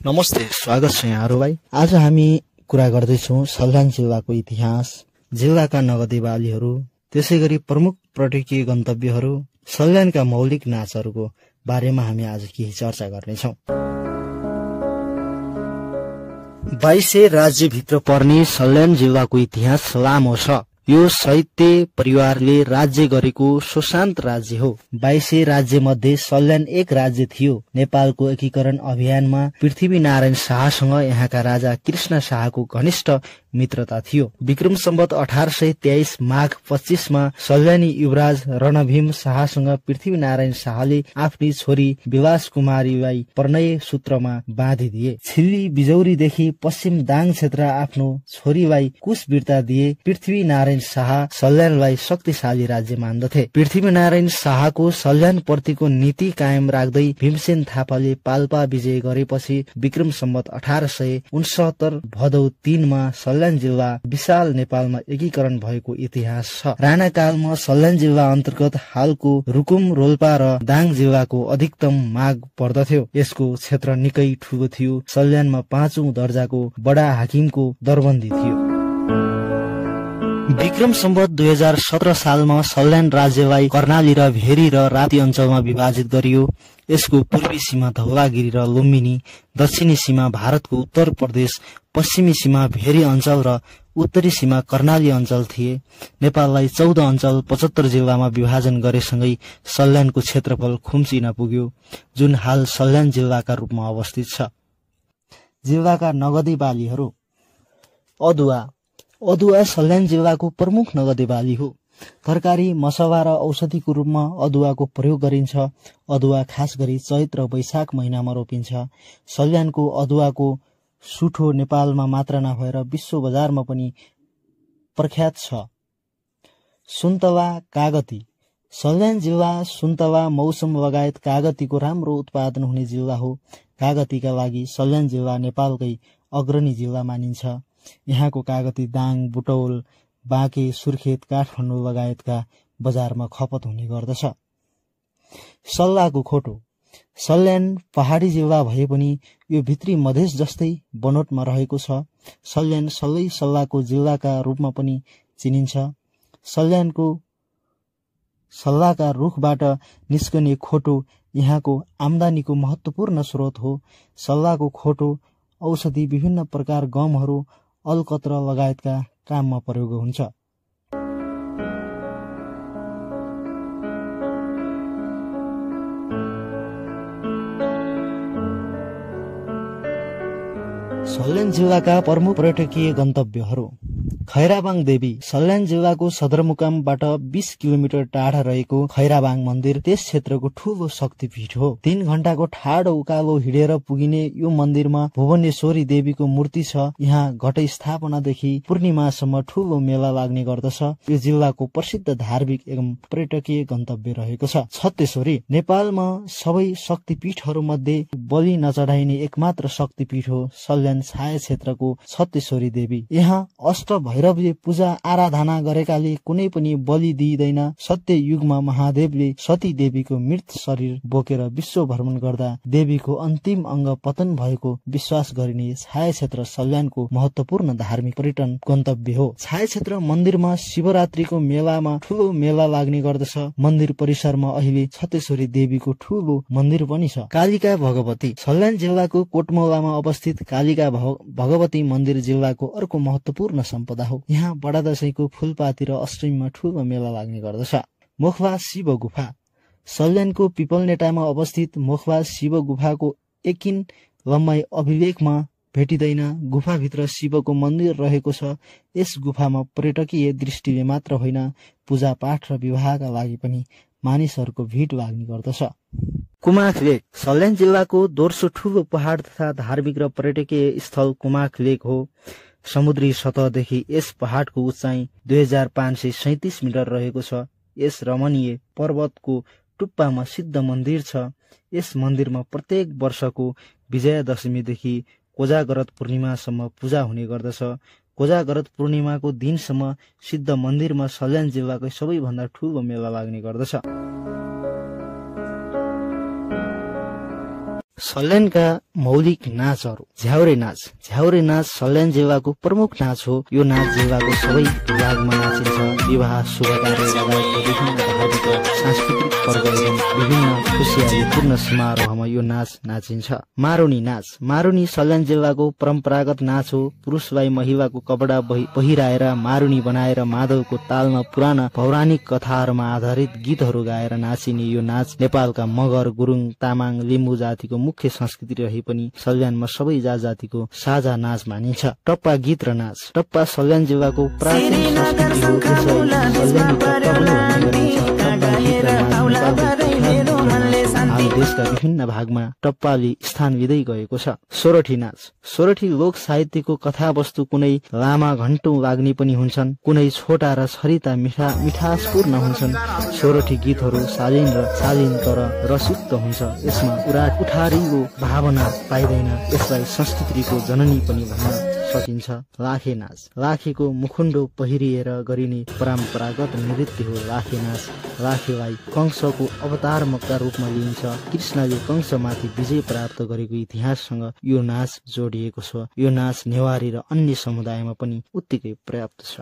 नमस्ते, स्वागत छ यहाँहरूलाई। आज हामी कुरा गर्दैछौँ सल्यान जिल्लाको इतिहास, जिल्लाका नगदे बालीहरू, त्यसैगरी प्रमुख पर्यटकीय गन्तव्यहरू, सल्यानका मौलिक नाचहरूको बारेमा हामी आज केही चर्चा गर्नेछौँ। 22 राज्यभित्र पर्ने सल्यान जिल्लाको इतिहास लामो छ। यो साहित्य परिवारले राज्य गरेको स्वशान्त राज्य हो। 22 राज्य मध्ये सल्यान एक राज्य थियो। नेपालको एकीकरण अभियानमा पृथ्वीनारायण शाहसँग यहाँका राजा कृष्ण शाहको घनिष्ठ मित्रता थियो। विक्रम सम्वत 1823 माघ 25 मा सल्यानी युवराज रणभीम शाहसँग पृथ्वीनारायण शाहले आफ्नी छोरी विलास कुमारीलाई प्रणय सूत्रमा बाँधिदिए। छिल्ली बिजौरीदेखि पश्चिम दाङ क्षेत्र आफ्नो छोरीलाई कुशवीरता दिए। पृथ्वीनारायण शाह सल्यानलाई शक्तिशाली राज्य मान्दथे। पृथ्वीनारायण शाहको सल्यान प्रतिको नीति कायम राख्दै भीमसेन थापाले पाल्पा विजय गरेपछि विक्रम सम्वत 1869 भदौ 3 मा सल्यान जिल्ला विशाल नेपालमा एकीकरण भएको इतिहास छ। राणा कालमा सल्यान जिल्ला अन्तर्गत हालको रुकुम, रोल्पा र दाङ जिल्लाको अधिकतम माग पर्दथ्यो। यसको क्षेत्र निकै ठूलो थियो। सल्यानमा 5औं दर्जाको बडा हाकिमको दरबन्दी थियो। विक्रम सम्वत 2017 सालमा सल्यान राज्यलाई कर्णाली र भेरी र राप्ती अञ्चलमा विभाजित गरियो। यसको पूर्वी सीमा धौलागिरी र लुम्बिनी, दक्षिणी सीमा भारतको उत्तर प्रदेश, पश्चिमी सीमा भेरी अञ्चल र उत्तरी सीमा कर्णाली अञ्चल थिए। नेपाललाई 14 अञ्चल 75 जिल्लामा विभाजन गरेसँगै सल्यानको क्षेत्रफल खुम्चिन पुग्यो, जुन हाल सल्यान जिल्लाका रूपमा अवस्थित छ। जिल्लाका नगदी बालीहरू। अदुवा सल्यान जिल्लाको प्रमुख नगदे बाली हो। तरकारी, मसला र औषधिको रूपमा अदुवाको प्रयोग गरिन्छ। अदुवा खास गरी चैत र वैशाख महिनामा रोपिन्छ। सल्यानको अदुवाको सुठो नेपालमा मात्र नभएर विश्व बजारमा पनि प्रख्यात छ। सुन्तला, कागती। सल्यान जिल्ला सुन्तला, मौसम लगायत कागतीको राम्रो उत्पादन हुने जिल्ला हो। कागतीका लागि सल्यान जिल्ला नेपालकै अग्रणी जिल्ला मानिन्छ। यहाँको कागती दाङ, बुटौल, बाँके, सुर्खेत, काठमाडौँ लगायतका बजारमा खपत हुने गर्दछ। सल्लाको खोटो। सल्यान पहाडी जिल्ला भए पनि यो भित्री मधेस जस्तै बनोटमा रहेको छ। सल्यान सल्लै सल्लाको जिल्लाका रूपमा पनि चिनिन्छ। सल्यानको सल्लाका रुखबाट निस्कने खोटो यहाँको आम्दानीको महत्वपूर्ण स्रोत हो। सल्लाको खोटो औषधि, विभिन्न प्रकार गमहरू, अलकत्र लगायतका काममा प्रयोग हुन्छ। सल्यान जिल्लाका प्रमुख पर्यटकीय गन्तव्यहरू। खैराबाङ देवी। सल्यान जिल्लाको सदरमुकामबाट 20 किलोमिटर टाढा रहेको खैराबाङ मन्दिर त्यस क्षेत्रको ठूलो शक्तिपीठ हो। 3 घण्टाको ठाडो उकालो हिँडेर पुगिने यो मन्दिरमा भुवनेश्वरी देवीको मूर्ति छ। यहाँ घट स्थापनादेखि पूर्णिमासम्म ठूलो मेला लाग्ने गर्दछ। यो जिल्लाको प्रसिद्ध धार्मिक एवं पर्यटकीय गन्तव्य रहेको छ। छत्तेश्वरी। नेपालमा सबै शक्तिपीठहरू मध्ये बलि नचढाइने एकमात्र शक्तिपीठ हो सल्यान छाया क्षेत्रको छत्तेश्वरी देवी। यहाँ अष्ट भैरवले पूजा आराधना गरेकाले कुनै पनि बलि दिइँदैन। सत्य युगमा महादेवले सती देवीको मृत शरीर बोकेर विश्व भ्रमण गर्दा देवीको अन्तिम अंग पतन भएको विश्वास गरिने छाया क्षेत्र सल्यानको महत्वपूर्ण धार्मिक पर्यटन गन्तव्य हो। छाया क्षेत्र मन्दिरमा शिवरात्रिको मेलामा ठूलो मेला लाग्ने गर्दछ। मन्दिर परिसरमा अहिले छत्तेश्वरी देवीको ठूलो मन्दिर पनि छ। कालिका भगवती। सल्यान जिल्लाको कोटमौलामा अवस्थित कालिका भगवती मन्दिर जिल्लाको अर्को महत्वपूर्ण सम्पदा हो। यहाँ बडा दशैंको फूलपाती र अष्टमीमा ठूलो मेला लाग्ने गर्दछ। मोखबा शिव गुफा। सल्यानको पिपलनेटामा अवस्थित मोखबा शिव गुफाको एकिन लम्बाइ अभिलेखमा भेटिँदैन। गुफाभित्र शिवको मन्दिर रहेको छ। यस गुफामा पर्यटकीय दृष्टिले मात्र होइन, पूजापाठ र विवाहका लागि पनि मानिसहरूको भिड लाग्ने गर्दछ। कुमाख लेक। सल्यान जिल्लाको दोस्रो ठूलो पहाड तथा धार्मिक र पर्यटकीय स्थल कुमाख लेक हो। समुद्री सतहदेखि यस पहाडको उचाइ 2537 मिटर रहेको छ। यस रमणीय पर्वतको टुप्पामा सिद्ध मन्दिर छ। यस मन्दिरमा प्रत्येक वर्षको विजयादशमीदेखि कोजागरत पूर्णिमासम्म पूजा हुने गर्दछ। कोजागरत पूर्णिमाको दिनसम्म सिद्ध मन्दिरमा सल्यान जिल्लाकै सबैभन्दा ठूलो मेला लाग्ने गर्दछ। सल्यानका मौलिक नाचहरू। झ्याउरे नाच। झ्याउरे नाच सल्यान जिल्लाको प्रमुख नाच हो। यो नाच जिल्लाको सबै विभागमा नाचिन्छ। विवाह, शुभ कार्य लगायतका विभिन्न धार्मिक र सांस्कृतिक पर्व एवं विभिन्न खुसियालीपूर्ण समारोहमा यो नाच नाचिन्छ। मारुनी नाच। मारुनी सल्यान जिल्लाको परम्परागत नाच हो। पुरुषलाई महिलाको कपडा पहिराएर मारुनी बनाएर मादलको तालमा पुराना पौराणिक कथाहरूमा आधारित गीतहरू गाएर नाचिने यो नाच नेपालका मगर, गुरुङ, तामाङ, लिम्बू जातिको मुख्य संस्कृति रहे पनि सल्यानमा सबै जातिको साझा नाच मानिन्छ। टप्पा गीत र नाच। टप्पा सल्यान जिल्लाको प्राचीन संस्कृति हो। देशका विभिन्न भागमा टप्पाले स्थान लिँदै गएको छ। सोरठी नाच। सोरठी लोक साहित्यको कथावस्तु कुनै लामा घण्टौं लाग्ने पनि हुन्छन्, कुनै छोटा र छरिता मिठासपूर्ण हुन्छन्। सोरठी गीतहरू शालीन तर रसयुक्त हुन्छ। यसमा उठारीको भावना पाइँदैन। यसलाई संस्कृतिको जननी पनि भन्न सकिन्छ। लाखे नाच। लाखेको मुखुण्डो पहिरिएर गरिने परम्परागत नृत्य हो लाखे नाच। लाखेलाई कंसको अवतारका रूपमा लिइन्छ। कृष्णले कंसमाथि विजय प्राप्त गरेको इतिहाससँग यो नाच जोडिएको छ। यो नाच नेवारी र अन्य समुदायमा पनि उत्तिकै पर्याप्त छ।